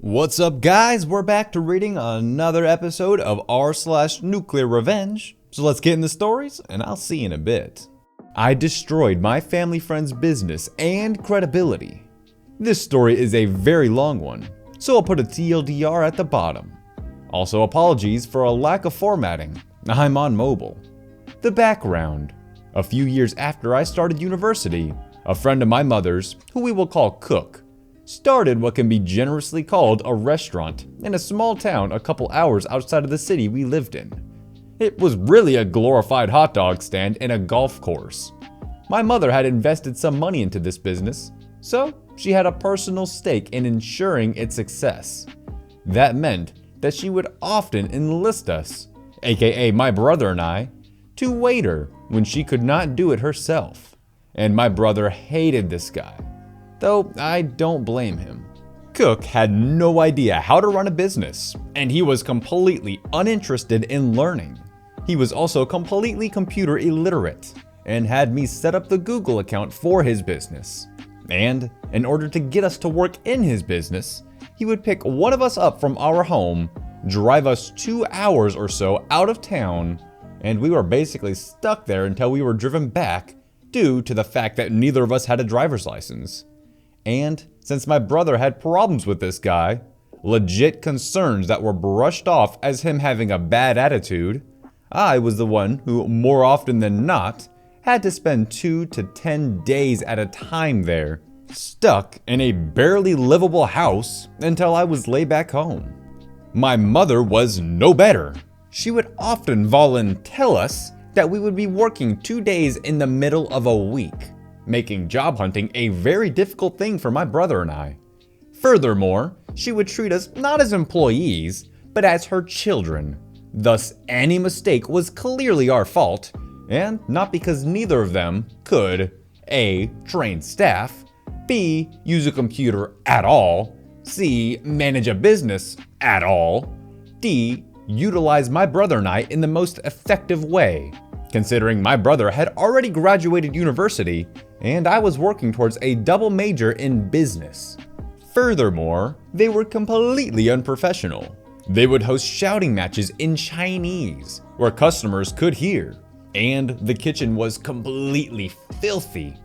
What's up, guys? We're back to reading another episode of r/Nuclear Revenge. So let's get in the stories, and I'll see you in a bit. I destroyed my family friend's business and credibility. This story is a very long one, so I'll put a TLDR at the bottom. Also, apologies for a lack of formatting. I'm on mobile. The background. A few years after I started university, a friend of my mother's, who we will call Cook, started what can be generously called a restaurant in a small town a couple hours outside of the city we lived in. It was really a glorified hot dog stand and a golf course. My mother had invested some money into this business, so she had a personal stake in ensuring its success. That meant that she would often enlist us, aka my brother and I, to wait her when she could not do it herself. And my brother hated this guy, though I don't blame him. Cook had no idea how to run a business, and he was completely uninterested in learning. He was also completely computer illiterate, and had me set up the Google account for his business. And in order to get us to work in his business, he would pick one of us up from our home, drive us 2 hours or so out of town, and we were basically stuck there until we were driven back due to the fact that neither of us had a driver's license. And since my brother had problems with this guy, legit concerns that were brushed off as him having a bad attitude, I was the one who, more often than not, had to spend 2 to 10 days at a time there, stuck in a barely livable house until I was laid back home. My mother was no better. She would often tell us that we would be working 2 days in the middle of a week, making job hunting a very difficult thing for my brother and I. Furthermore, she would treat us not as employees, but as her children. Thus, any mistake was clearly our fault, and not because neither of them could A. train staff, B. use a computer at all, C. manage a business at all, D. utilize my brother and I in the most effective way, considering my brother had already graduated university and I was working towards a double major in business. Furthermore, they were completely unprofessional. They would host shouting matches in Chinese where customers could hear, and the kitchen was completely filthy,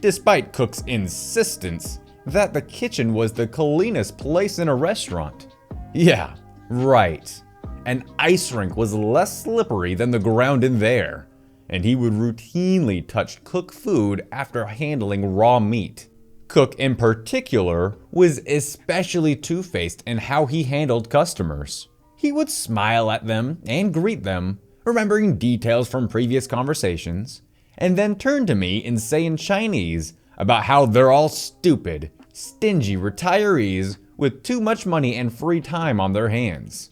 despite Cook's insistence that the kitchen was the cleanest place in a restaurant. Yeah, right. An ice rink was less slippery than the ground in there, and he would routinely touch cooked food after handling raw meat. Cook in particular was especially two-faced in how he handled customers. He would smile at them and greet them, remembering details from previous conversations, and then turn to me and say in Chinese about how they're all stupid, stingy retirees with too much money and free time on their hands.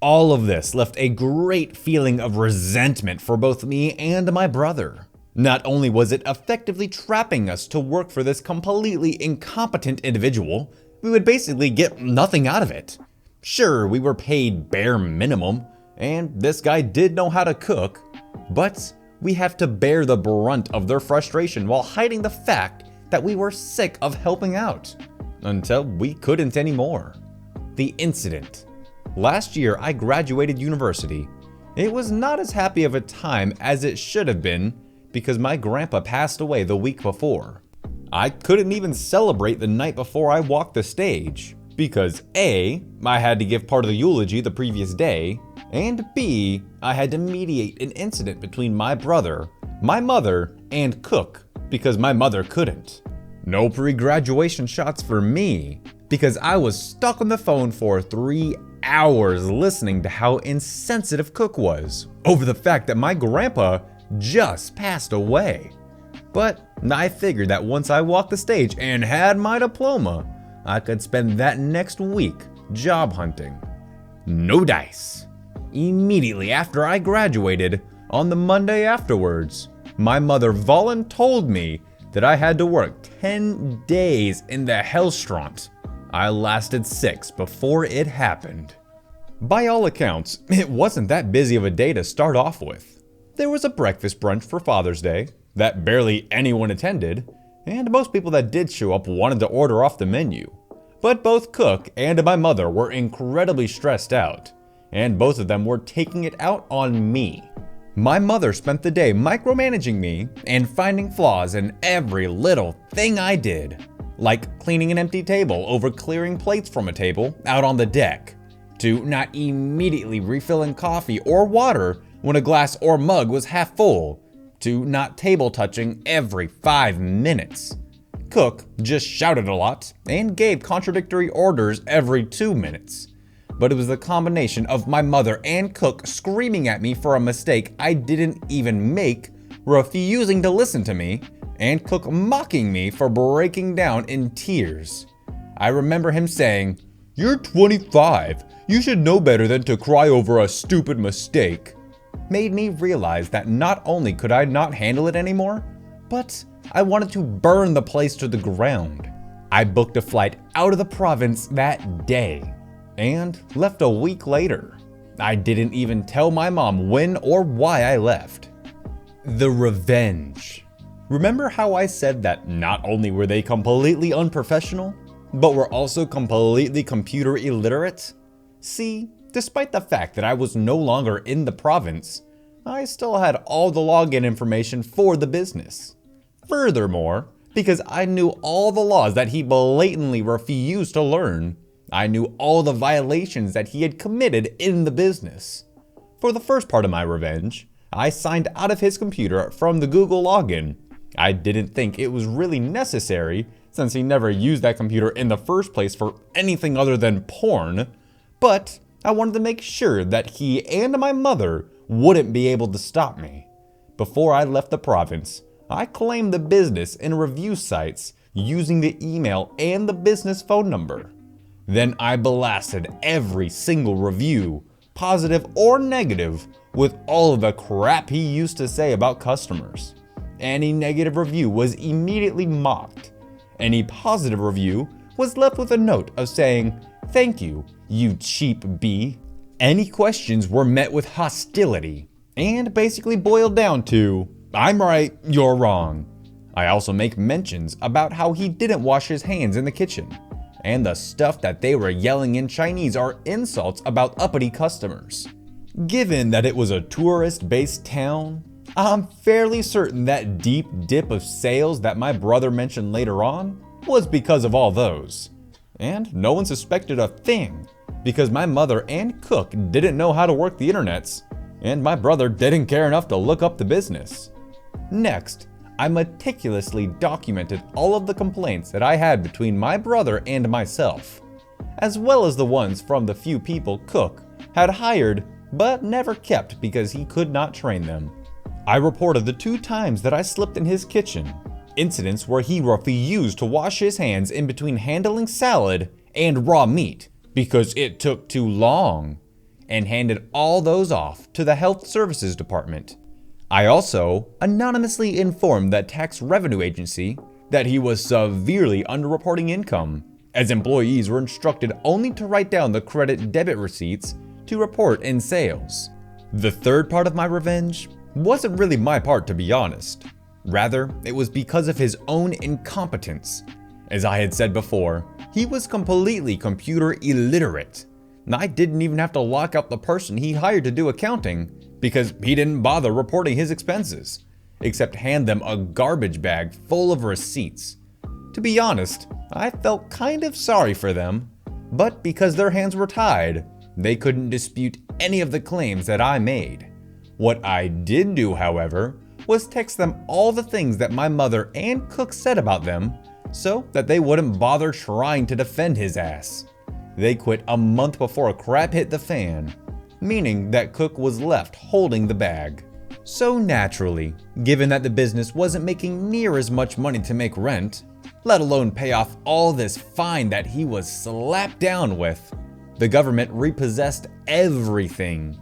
All of this left a great feeling of resentment for both me and my brother. Not only was it effectively trapping us to work for this completely incompetent individual, we would basically get nothing out of it. Sure, we were paid bare minimum, and this guy did know how to cook, but we have to bear the brunt of their frustration while hiding the fact that we were sick of helping out, until we couldn't anymore. The incident. Last year, I graduated university. It was not as happy of a time as it should have been because my grandpa passed away the week before. I couldn't even celebrate the night before I walked the stage because A, I had to give part of the eulogy the previous day, and B, I had to mediate an incident between my brother, my mother, and Cook because my mother couldn't. No pre-graduation shots for me because I was stuck on the phone for 3 hours listening to how insensitive Cook was over the fact that my grandpa just passed away. But I figured that once I walked the stage and had my diploma, I could spend that next week job hunting. No dice. Immediately after I graduated, on the Monday afterwards, my mother told me that I had to work 10 days in the Hellstraunt. I lasted 6 before it happened. By all accounts, it wasn't that busy of a day to start off with. There was a breakfast brunch for Father's Day that barely anyone attended, and most people that did show up wanted to order off the menu. But both Cook and my mother were incredibly stressed out, and both of them were taking it out on me. My mother spent the day micromanaging me and finding flaws in every little thing I did, like cleaning an empty table over clearing plates from a table out on the deck, to not immediately refilling coffee or water when a glass or mug was half full, to not table touching every 5 minutes. Cook just shouted a lot and gave contradictory orders every 2 minutes. But it was the combination of my mother and Cook screaming at me for a mistake I didn't even make, refusing to listen to me, and Cook mocking me for breaking down in tears. I remember him saying, "You're 25, you should know better than to cry over a stupid mistake," made me realize that not only could I not handle it anymore, but I wanted to burn the place to the ground. I booked a flight out of the province that day and left a week later. I didn't even tell my mom when or why I left. The revenge. Remember how I said that not only were they completely unprofessional, but were also completely computer illiterate? See, despite the fact that I was no longer in the province, I still had all the login information for the business. Furthermore, because I knew all the laws that he blatantly refused to learn, I knew all the violations that he had committed in the business. For the first part of my revenge, I signed out of his computer from the Google login. I didn't think it was really necessary since he never used that computer in the first place for anything other than porn, but I wanted to make sure that he and my mother wouldn't be able to stop me. Before I left the province, I claimed the business in review sites using the email and the business phone number. Then I blasted every single review, positive or negative, with all of the crap he used to say about customers. Any negative review was immediately mocked. Any positive review was left with a note of saying, "Thank you, you cheap bee." Any questions were met with hostility and basically boiled down to, "I'm right, you're wrong." I also make mentions about how he didn't wash his hands in the kitchen, and the stuff that they were yelling in Chinese are insults about uppity customers. Given that it was a tourist-based town, I'm fairly certain that deep dip of sales that my brother mentioned later on was because of all those. And no one suspected a thing, because my mother and Cook didn't know how to work the internets, and my brother didn't care enough to look up the business. Next, I meticulously documented all of the complaints that I had between my brother and myself, as well as the ones from the few people Cook had hired but never kept because he could not train them. I reported the 2 times that I slipped in his kitchen, incidents where he refused to wash his hands in between handling salad and raw meat because it took too long, and handed all those off to the Health Services Department. I also anonymously informed the Tax Revenue Agency that he was severely underreporting income, as employees were instructed only to write down the credit-debit receipts to report in sales. The third part of my revenge wasn't really my part, to be honest. Rather, it was because of his own incompetence. As I had said before, he was completely computer illiterate. I didn't even have to lock out the person he hired to do accounting because he didn't bother reporting his expenses, except hand them a garbage bag full of receipts. To be honest, I felt kind of sorry for them, but because their hands were tied, they couldn't dispute any of the claims that I made. What I did do, however, was text them all the things that my mother and Cook said about them so that they wouldn't bother trying to defend his ass. They quit a month before crap hit the fan, meaning that Cook was left holding the bag. So naturally, given that the business wasn't making near as much money to make rent, let alone pay off all this fine that he was slapped down with, the government repossessed everything.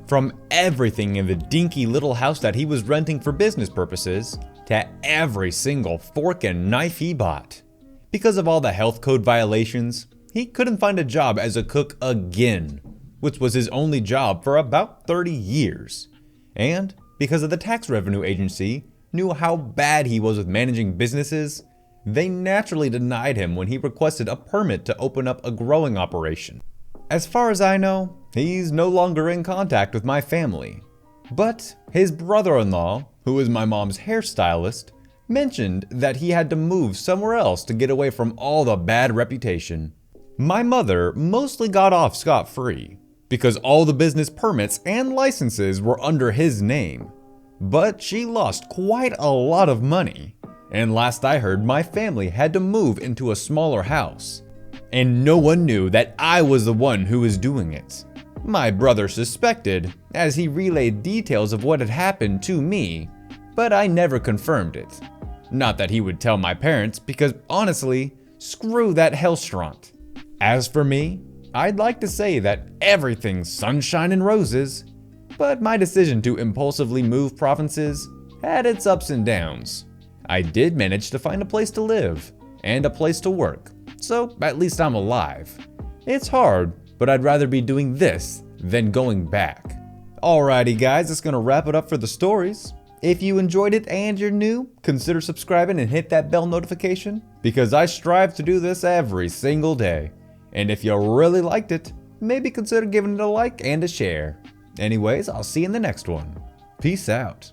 From everything in the dinky little house that he was renting for business purposes, to every single fork and knife he bought. Because of all the health code violations, he couldn't find a job as a cook again, which was his only job for about 30 years. And because of the tax revenue agency knew how bad he was with managing businesses, they naturally denied him when he requested a permit to open up a growing operation. As far as I know, he's no longer in contact with my family. But his brother-in-law, who is my mom's hairstylist, mentioned that he had to move somewhere else to get away from all the bad reputation. My mother mostly got off scot-free because all the business permits and licenses were under his name. But she lost quite a lot of money, and last I heard my family had to move into a smaller house. And no one knew that I was the one who was doing it. My brother suspected, as he relayed details of what had happened to me, but I never confirmed it. Not that he would tell my parents, because honestly, screw that hellstront. As for me, I'd like to say that everything's sunshine and roses, but my decision to impulsively move provinces had its ups and downs. I did manage to find a place to live and a place to work, so at least I'm alive. It's hard, but I'd rather be doing this than going back. Alrighty guys, that's gonna wrap it up for the stories. If you enjoyed it and you're new, consider subscribing and hit that bell notification, because I strive to do this every single day. And if you really liked it, maybe consider giving it a like and a share. Anyways, I'll see you in the next one. Peace out.